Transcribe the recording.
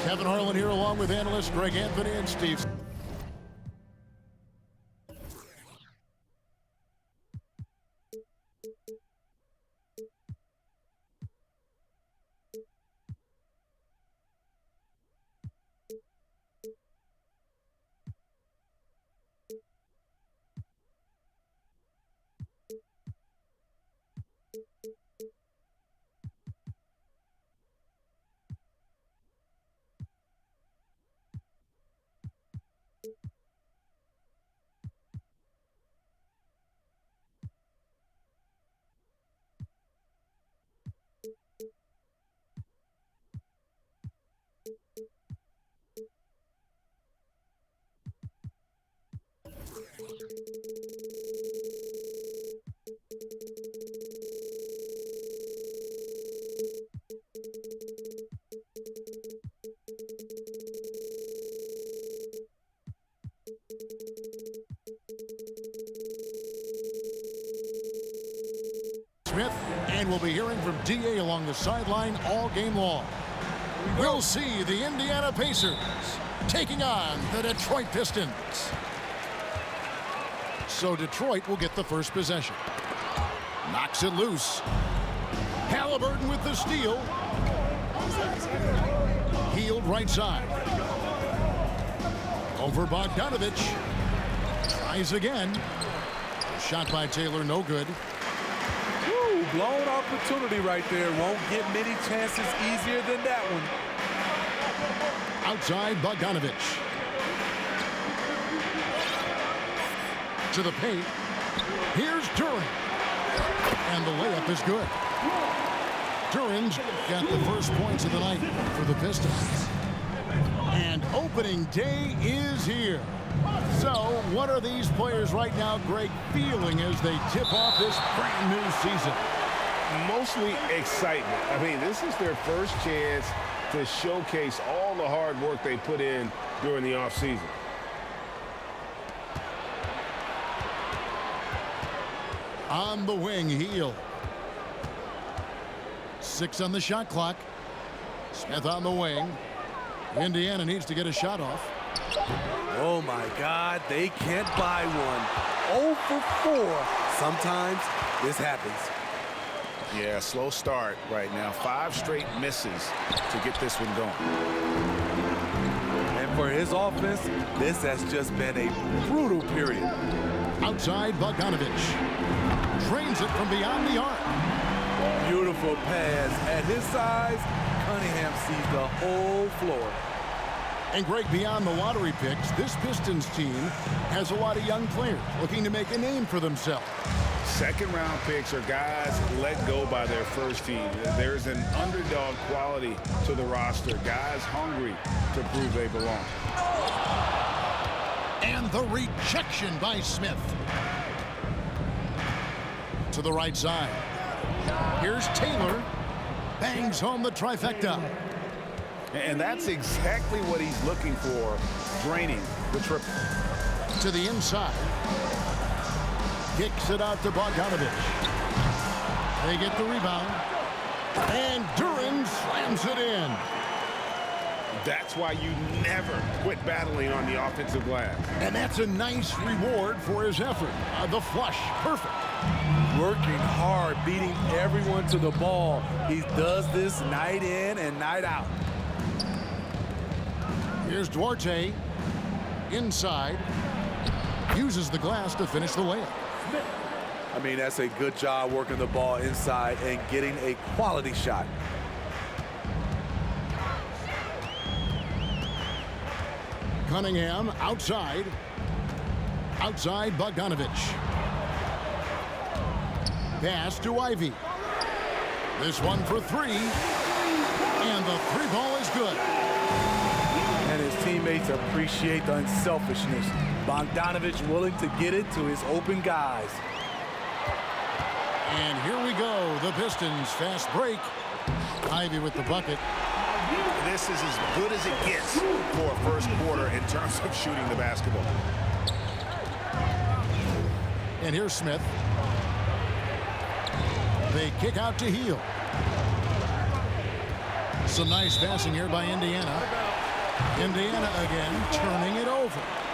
Kevin Harlan here along with analysts Greg Anthony and Steve. Smith, and we'll be hearing from DA along the sideline all game long. We'll see the Indiana Pacers taking on the Detroit Pistons. So Detroit will get the first possession. Knocks it loose. Halliburton with the steal. Healed right side. Over Bogdanovich. Tries again. Shot by Taylor, no good. Ooh, blown opportunity right there. Won't get many chances easier than that one. Outside Bogdanovich. To the paint. Here's Duran. And the layup is good. Duran's got the first points of the night for the Pistons. And opening day is here. So what are these players right now, Greg, feeling as they tip off this brand new season? Mostly excitement. I mean, this is their first chance to showcase all the hard work they put in during the offseason. On the wing, Heel. 6 on the shot clock. Smith on the wing. Indiana needs to get a shot off. Oh, my God. They can't buy one. 0 for 4. Sometimes this happens. Yeah, slow start right now. 5 straight misses to get this one going. And for his offense, this has just been a brutal period. Outside Bogdanovich. Drains it from beyond the arc. Beautiful pass. At his size, Cunningham sees the whole floor. And Greg, beyond the lottery picks, this Pistons team has a lot of young players looking to make a name for themselves. Second-round picks are guys let go by their first team. There's an underdog quality to the roster. Guys hungry to prove they belong. And the rejection by Smith. To the right side. Here's Taylor. Bangs home the trifecta. And that's exactly what he's looking for, draining the triple. To the inside. Kicks it out to Bogdanovich. They get the rebound. And Duran slams it in. That's why you never quit battling on the offensive glass. And that's a nice reward for his effort. The flush, perfect. Working hard, beating everyone to the ball. He does this night in and night out. Here's Duarte. Inside. Uses the glass to finish the layup. I mean, that's a good job working the ball inside and getting a quality shot. Cunningham outside. Outside Bogdanovich. Pass to Ivy. This one for 3. And the 3 ball is good. And his teammates appreciate the unselfishness. Bogdanovich willing to get it to his open guys. And here we go. The Pistons fast break. Ivy with the bucket. This is as good as it gets for a first quarter in terms of shooting the basketball. And here's Smith. They kick out to Heel. Some nice passing here by Indiana. Indiana again, turning it over.